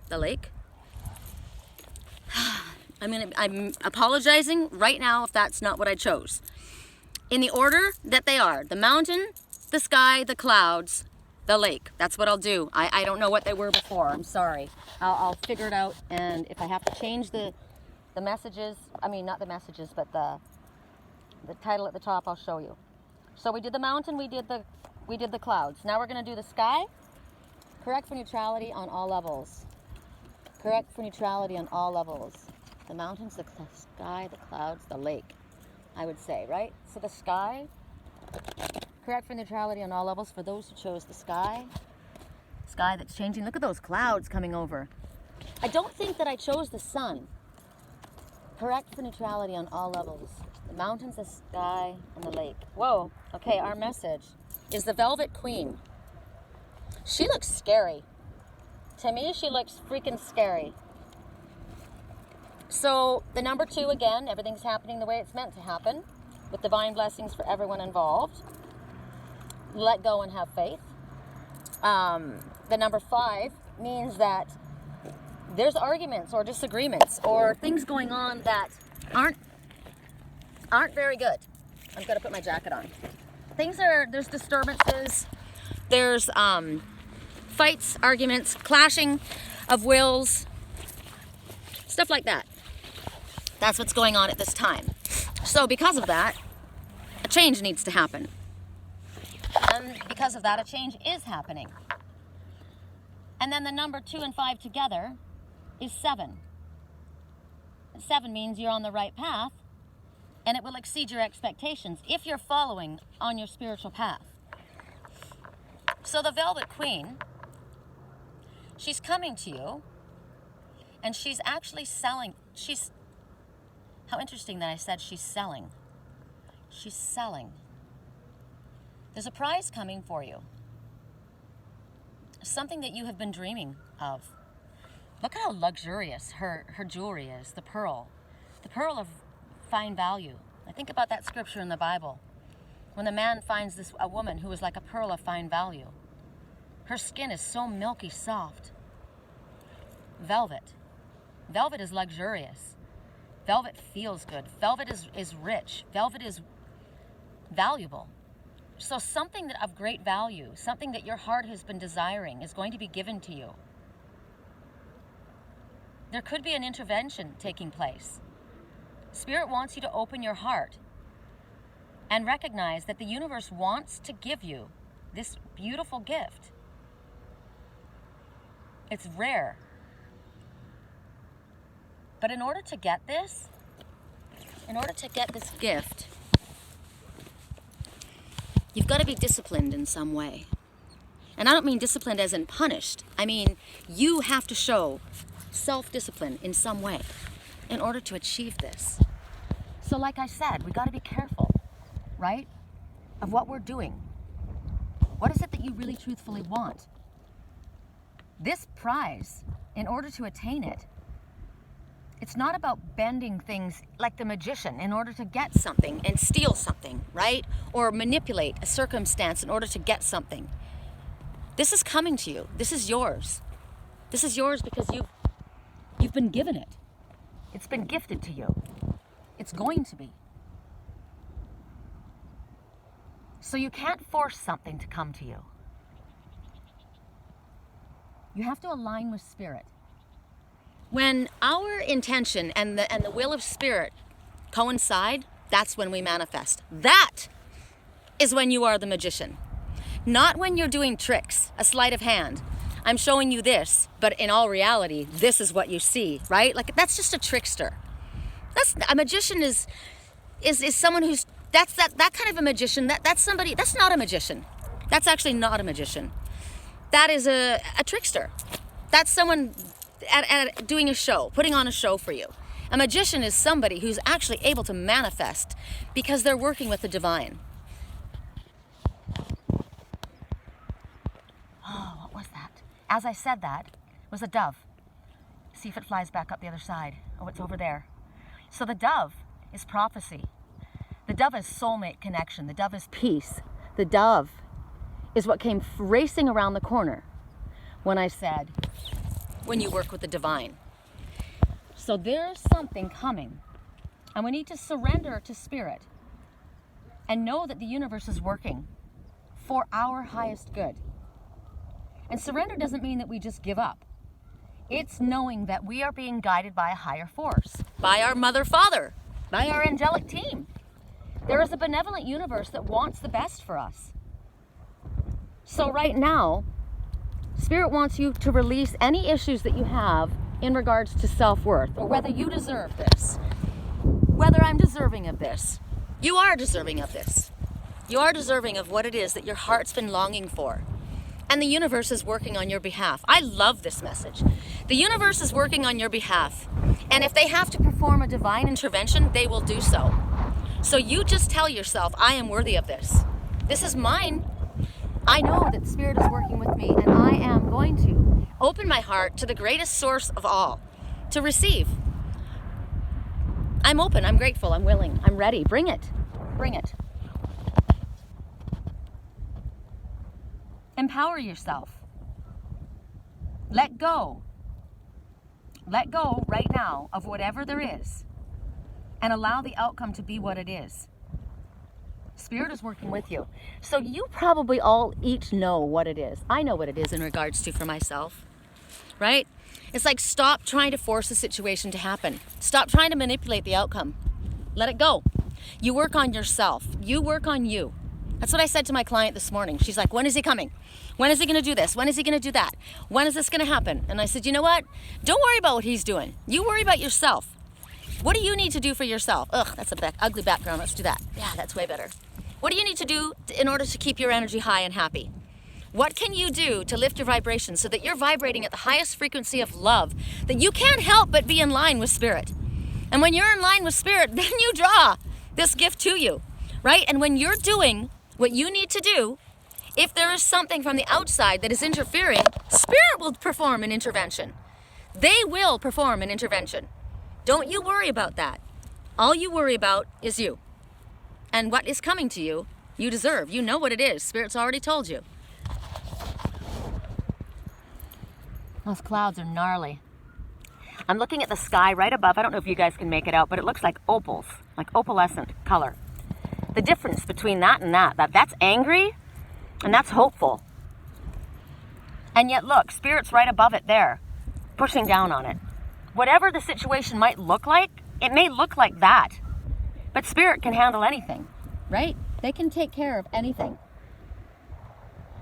the lake. I'm apologizing right now if that's not what I chose. In the order that they are, the mountain, the sky, the clouds, the lake. That's what I'll do. I don't know what they were before. I'm sorry. I'll figure it out, and if I have to change the messages, I mean not the messages, but the title at the top, I'll show you. So we did the mountain, we did the clouds. Now we're going to do the sky. Correct for neutrality on all levels. Correct for neutrality on all levels. The mountains, the sky, the clouds, the lake, I would say, right? So the sky, correct for neutrality on all levels for those who chose the sky. Sky that's changing. Look at those clouds coming over. I don't think that I chose the sun. Correct for neutrality on all levels. The mountains, the sky, and the lake. Whoa. Okay, our message is the Velvet Queen. She looks scary. To me, she looks freaking scary. So the number 2, again, everything's happening the way it's meant to happen, with divine blessings for everyone involved. Let go and have faith. The number 5 means that there's arguments or disagreements or things going on that aren't very good. I'm gonna put my jacket on. There's disturbances, there's fights, arguments, clashing of wills, stuff like that. That's what's going on at this time. So because of that, a change needs to happen. And because of that, a change is happening. And then the number 2 and 5 together is 7. 7 means you're on the right path, and it will exceed your expectations if you're following on your spiritual path. So the Velvet Queen, she's coming to you, and she's actually selling. How interesting that I said she's selling. She's selling. There's a prize coming for you. Something that you have been dreaming of. Look at how luxurious her jewelry is, the pearl of fine value. I think about that scripture in the Bible. When the man finds a woman who is like a pearl of fine value. Her skin is so milky soft. Velvet. Velvet is luxurious. Velvet feels good. Velvet is rich. Velvet is valuable. So something that of great value, something that your heart has been desiring, is going to be given to you. There could be an intervention taking place. Spirit wants you to open your heart and recognize that the universe wants to give you this beautiful gift. It's rare. But in order to get this gift, you've got to be disciplined in some way. And I don't mean disciplined as in punished. I mean, you have to show self-discipline in some way in order to achieve this. So like I said, we got to be careful, right, of what we're doing. What is it that you really truthfully want? This prize, in order to attain it, it's not about bending things like the magician in order to get something and steal something, right? Or manipulate a circumstance in order to get something. This is coming to you. This is yours. This is yours because you've been given it. It's been gifted to you. It's going to be. So you can't force something to come to you. You have to align with Spirit. When our intention and the will of Spirit coincide, that's when we manifest. That is when you are the magician. Not when you're doing tricks, a sleight of hand. I'm showing you this, but in all reality, this is what you see, right? Like, that's just a trickster. That's a magician is someone who's that kind of a magician. That's somebody. That's not a magician. That's actually not a magician. That is a trickster. That's someone at doing a show, putting on a show for you. A magician is somebody who's actually able to manifest because they're working with the divine. Oh, what was that? As I said that, it was a dove. See if it flies back up the other side. Oh, it's over there. So the dove is prophecy. The dove is soulmate connection. The dove is peace. The dove is what came racing around the corner when I said, when you work with the divine. So there's something coming, and we need to surrender to Spirit and know that the universe is working for our highest good. And surrender doesn't mean that we just give up. It's knowing that we are being guided by a higher force, by our Mother Father, by our angelic team. There is a benevolent universe that wants the best for us. So right now, Spirit wants you to release any issues that you have in regards to self-worth, or whether you deserve this, whether I'm deserving of this. You are deserving of this. You are deserving of what it is that your heart's been longing for. And the universe is working on your behalf. I love this message. The universe is working on your behalf. And if they have to perform a divine intervention, they will do so. So you just tell yourself, I am worthy of this. This is mine. I know that Spirit is working with me, and I am going to open my heart to the greatest source of all, to receive. I'm open, I'm grateful, I'm willing, I'm ready. Bring it. Bring it. Empower yourself. Let go. Let go right now of whatever there is, and allow the outcome to be what it is. Spirit is working with you. So you probably all each know what it is. I know what it is in regards to for myself, right? It's like, stop trying to force a situation to happen. Stop trying to manipulate the outcome. Let it go. You work on yourself. You work on you. That's what I said to my client this morning. She's like, when is he coming? When is he going to do this? When is he going to do that? When is this going to happen? And I said, you know what? Don't worry about what he's doing. You worry about yourself. What do you need to do for yourself? Ugh, that's a ugly background. Let's do that. Yeah, that's way better. What do you need to do in order to keep your energy high and happy? What can you do to lift your vibration so that you're vibrating at the highest frequency of love, that you can't help but be in line with Spirit? And when you're in line with Spirit, then you draw this gift to you, right? And when you're doing what you need to do, if there is something from the outside that is interfering, Spirit will perform an intervention. They will perform an intervention. Don't you worry about that. All you worry about is you. And what is coming to you, you deserve. You know what it is. Spirit's already told you. Those clouds are gnarly. I'm looking at the sky right above. I don't know if you guys can make it out, but it looks like opals, like opalescent color. The difference between that and that's angry and that's hopeful. And yet look, Spirit's right above it there, pushing down on it. Whatever the situation might look like, it may look like that, but Spirit can handle anything, right? They can take care of anything.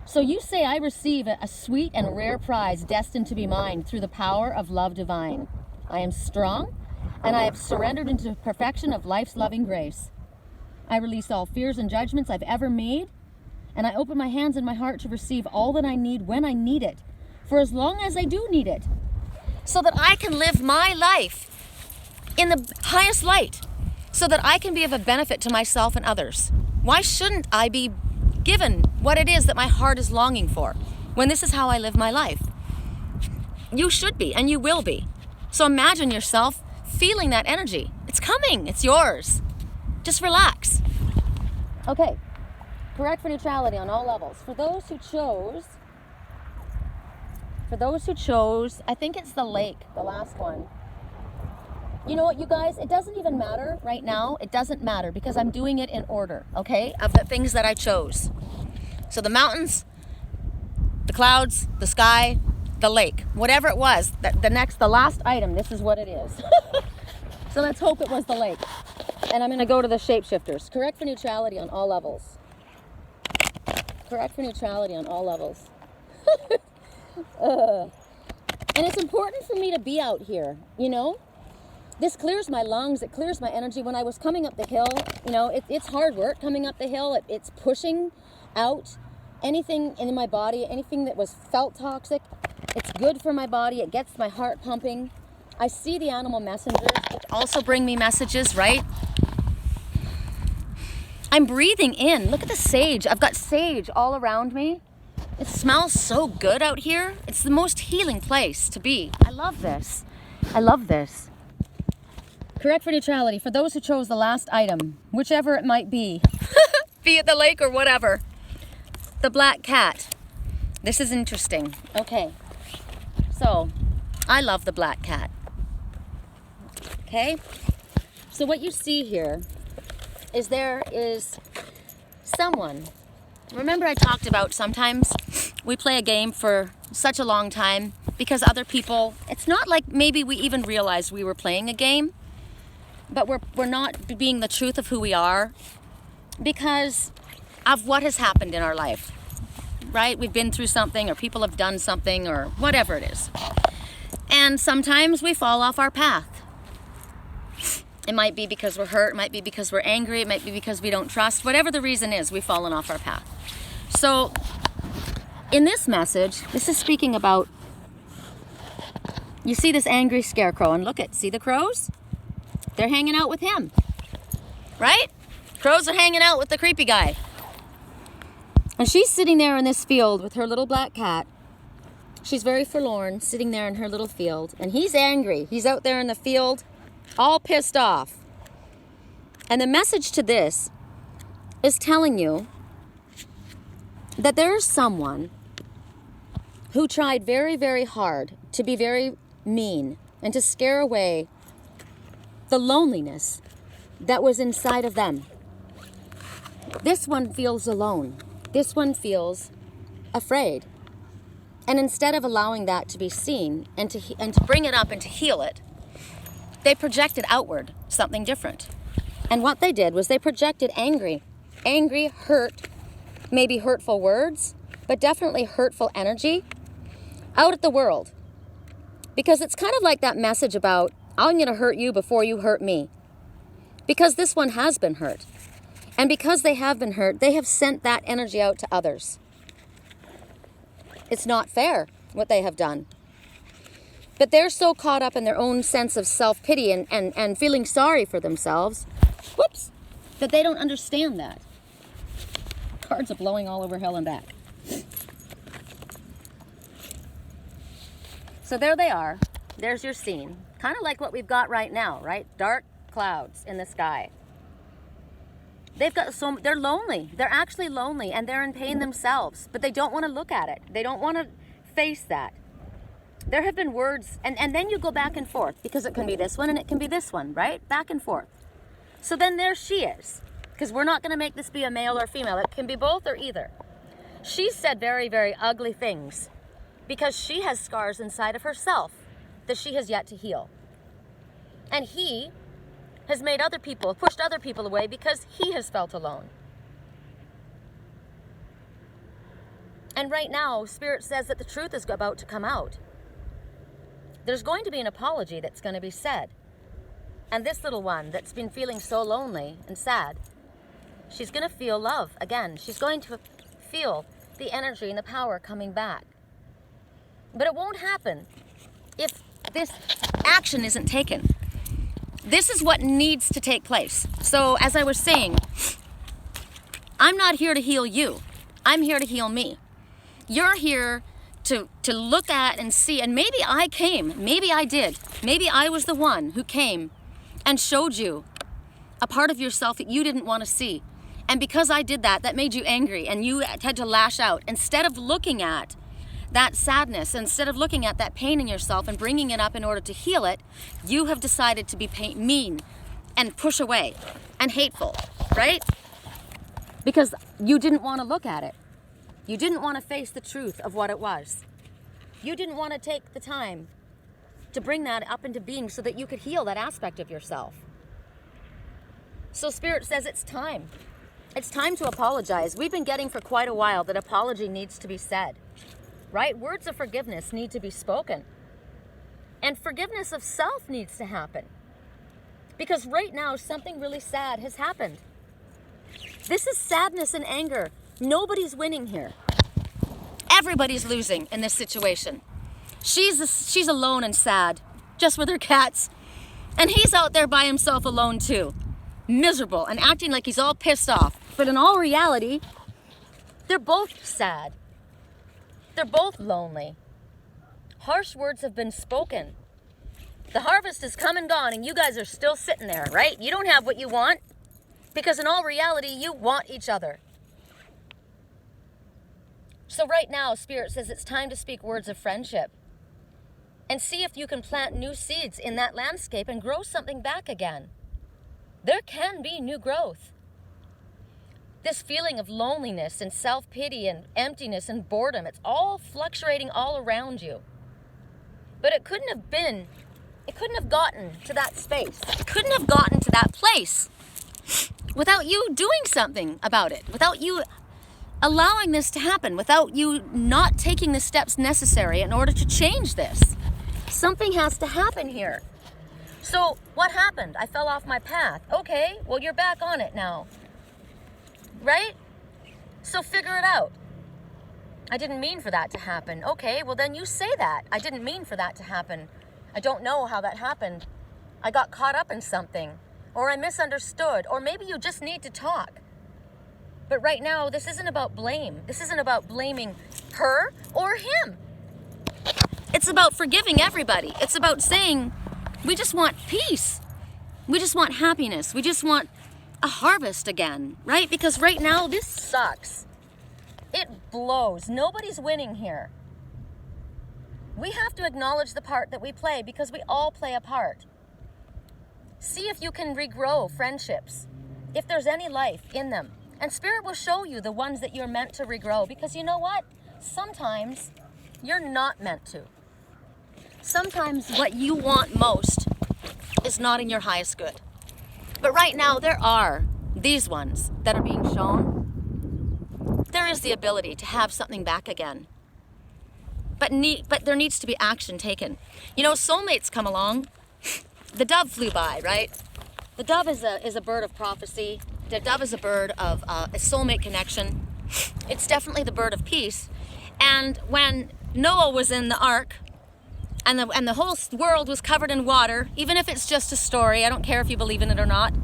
So you say, I receive a sweet and rare prize destined to be mine through the power of love divine. I am strong, and I have surrendered into perfection of life's loving grace. I release all fears and judgments I've ever made, and I open my hands and my heart to receive all that I need when I need it, for as long as I do need it, so that I can live my life in the highest light, so that I can be of a benefit to myself and others. Why shouldn't I be given what it is that my heart is longing for when this is how I live my life? You should be, and you will be. So imagine yourself feeling that energy. It's coming, it's yours. Just relax. Okay, correct for neutrality on all levels. For those who chose, I think it's the lake, the last one. You know what, you guys, it doesn't even matter right now. It doesn't matter because I'm doing it in order, okay, of the things that I chose. So the mountains, the clouds, the sky, the lake, whatever it was, the last item, this is what it is. So let's hope it was the lake. And I'm going to go to the shapeshifters. Correct for neutrality on all levels. Correct for neutrality on all levels. And it's important for me to be out here, you know? This clears my lungs, it clears my energy. When I was coming up the hill, you know, it's hard work coming up the hill. It's pushing out anything in my body, anything that was felt toxic. It's good for my body. It gets my heart pumping. I see the animal messengers, which also bring me messages, right? I'm breathing in. Look at the sage. I've got sage all around me. It smells so good out here. It's the most healing place to be. I love this. I love this. Correct for neutrality. For those who chose the last item, whichever it might be, be it the lake or whatever. The black cat. This is interesting. Okay. So, I love the black cat. Okay? So what you see here is there is someone. Remember I talked about sometimes we play a game for such a long time because other people, it's not like maybe we even realized we were playing a game, but we're not being the truth of who we are because of what has happened in our life, right? We've been through something or people have done something or whatever it is. And sometimes we fall off our path. It might be because we're hurt, it might be because we're angry, it might be because we don't trust. Whatever the reason is, we've fallen off our path. So, in this message, this is speaking about, you see this angry scarecrow, and see the crows? They're hanging out with him, right? Crows are hanging out with the creepy guy. And she's sitting there in this field with her little black cat. She's very forlorn, sitting there in her little field, and he's angry. He's out there in the field, all pissed off. And the message to this is telling you that there's someone who tried very, very hard to be very mean and to scare away the loneliness that was inside of them. This one feels alone. This one feels afraid. And instead of allowing that to be seen and to bring it up and to heal it, they projected outward something different. And what they did was they projected angry, hurt, maybe hurtful words, but definitely hurtful energy out at the world. Because it's kind of like that message about, I'm going to hurt you before you hurt me. Because this one has been hurt. And because they have been hurt, they have sent that energy out to others. It's not fair what they have done. But they're so caught up in their own sense of self-pity and feeling sorry for themselves, that they don't understand that. Cards are blowing all over hell and back. So there they are. there's your scene. Kind of like what we've got right now, right? Dark clouds in the sky. They're lonely. They're actually lonely, and they're in pain themselves, but they don't want to look at it. They don't want to face that. There have been words, and then you go back and forth, because it can be this one and it can be this one, right? Back and forth. So then there she is, because we're not going to make this be a male or female. It can be both or either. She said very, very ugly things because she has scars inside of herself that she has yet to heal. And he has made other people, pushed other people away because he has felt alone. And right now, Spirit says that the truth is about to come out. There's going to be an apology that's going to be said. And this little one that's been feeling so lonely and sad, she's going to feel love again. She's going to feel the energy and the power coming back. But it won't happen if this action isn't taken. This is what needs to take place. So as I was saying, I'm not here to heal you. I'm here to heal me. You're here to look at and see, and maybe I came, maybe I did. Maybe I was the one who came and showed you a part of yourself that you didn't want to see. And because I did that, that made you angry and you had to lash out. Instead of looking at that sadness, instead of looking at that pain in yourself and bringing it up in order to heal it, you have decided to be mean and push away and hateful, right? Because you didn't want to look at it. You didn't want to face the truth of what it was. You didn't want to take the time to bring that up into being so that you could heal that aspect of yourself. So Spirit says it's time. It's time to apologize. We've been getting for quite a while that apology needs to be said. Right? Words of forgiveness need to be spoken. And forgiveness of self needs to happen. Because right now, something really sad has happened. This is sadness and anger. Nobody's winning here. Everybody's losing in this situation. She's alone and sad, just with her cats. And he's out there by himself alone too. Miserable and acting like he's all pissed off. But in all reality, they're both sad. They're both lonely. Harsh words have been spoken. The harvest has come and gone, and you guys are still sitting there, right? You don't have what you want, because in all reality, you want each other. So right now, Spirit says it's time to speak words of friendship and see if you can plant new seeds in that landscape and grow something back again. There can be new growth. This feeling of loneliness and self-pity and emptiness and boredom, it's all fluctuating all around you. But it couldn't have gotten to that space. It couldn't have gotten to that place without you doing something about it, without you allowing this to happen, without you not taking the steps necessary in order to change this. Something has to happen here. So what happened? I fell off my path. Okay, well, you're back on it now. Right? So figure it out. I didn't mean for that to happen. Okay, well then you say that. I didn't mean for that to happen. I don't know how that happened. I got caught up in something. Or I misunderstood. Or maybe you just need to talk. But right now, this isn't about blame. This isn't about blaming her or him. It's about forgiving everybody. It's about saying, we just want peace. We just want happiness. We just want a harvest again, right? Because right now, this sucks. It blows. Nobody's winning here. We have to acknowledge the part that we play because we all play a part. See if you can regrow friendships, if there's any life in them. And Spirit will show you the ones that you're meant to regrow, because you know what? Sometimes you're not meant to. Sometimes what you want most is not in your highest good. But right now, there are these ones that are being shown. There is the ability to have something back again. But there needs to be action taken. You know, soulmates come along. The dove flew by, right? The dove is a bird of prophecy. The dove is a bird of a soulmate connection. It's definitely the bird of peace. And when Noah was in the ark, and the whole world was covered in water, even if it's just a story, I don't care if you believe in it or not,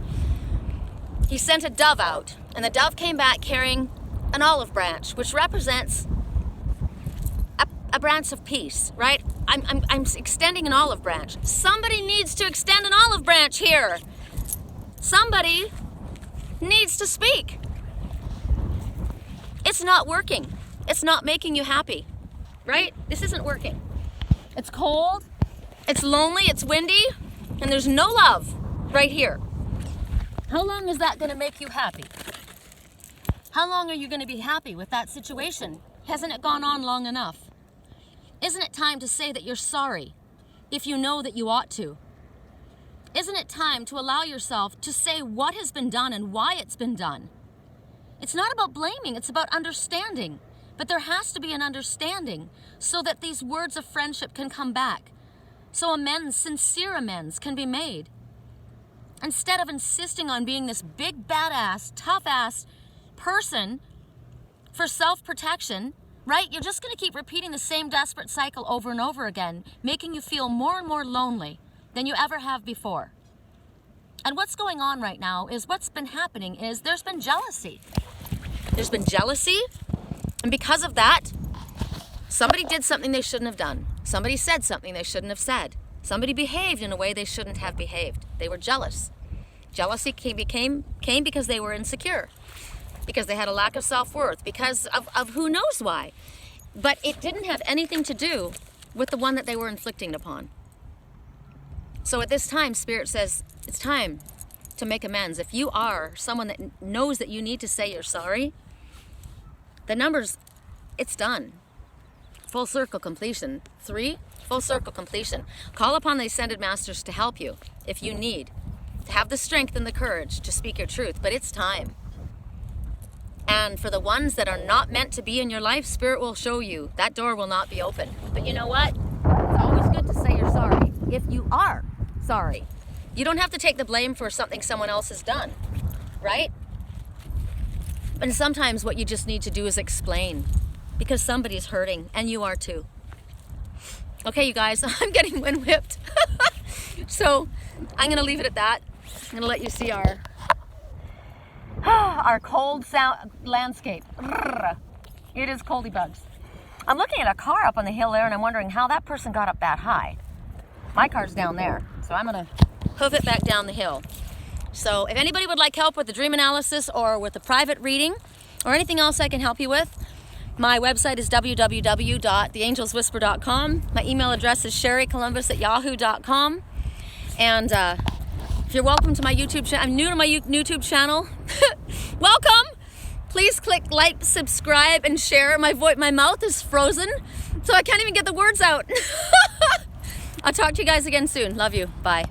he sent a dove out, and the dove came back carrying an olive branch, which represents a branch of peace, right? I'm extending an olive branch. Somebody needs to extend an olive branch here. Somebody needs to speak. It's not working. It's not making you happy, right? This isn't working. It's cold, it's lonely, it's windy, and there's no love right here. How long is that gonna make you happy? How long are you gonna be happy with that situation? Hasn't it gone on long enough? Isn't it time to say that you're sorry if you know that you ought to? Isn't it time to allow yourself to say what has been done and why it's been done? It's not about blaming, it's about understanding. But there has to be an understanding so that these words of friendship can come back. So amends, sincere amends, can be made. Instead of insisting on being this big, badass, tough-ass person for self-protection, right? You're just gonna keep repeating the same desperate cycle over and over again, making you feel more and more lonely than you ever have before. And what's going on right now is what's been happening is there's been jealousy. There's been jealousy, and because of that, somebody did something they shouldn't have done. Somebody said something they shouldn't have said. Somebody behaved in a way they shouldn't have behaved. They were jealous. Jealousy came because they were insecure, because they had a lack of self-worth, because of who knows why. But it didn't have anything to do with the one that they were inflicting upon. So at this time, Spirit says, it's time to make amends. If you are someone that knows that you need to say you're sorry, the numbers, it's done. Full circle completion. 3, full circle completion. Call upon the Ascended Masters to help you if you need, to have the strength and the courage to speak your truth, but it's time. And for the ones that are not meant to be in your life, Spirit will show you that door will not be open. But you know what? It's always good to say you're sorry if you are sorry. You don't have to take the blame for something someone else has done, right? And sometimes what you just need to do is explain, because somebody's hurting and you are too. Okay, you guys, I'm getting wind whipped. So I'm gonna leave it at that. I'm gonna let you see our cold landscape. It is coldy bugs. I'm looking at a car up on the hill there and I'm wondering how that person got up that high. My car's down there, so I'm gonna hoof it back down the hill. So if anybody would like help with the dream analysis or with the private reading or anything else I can help you with, my website is www.theangelswhisper.com. My email address is sherrycolumbus@yahoo.com. And if you're welcome to my YouTube channel, I'm new to my YouTube channel. Welcome! Please click like, subscribe, and share. My mouth is frozen, so I can't even get the words out. I'll talk to you guys again soon. Love you. Bye.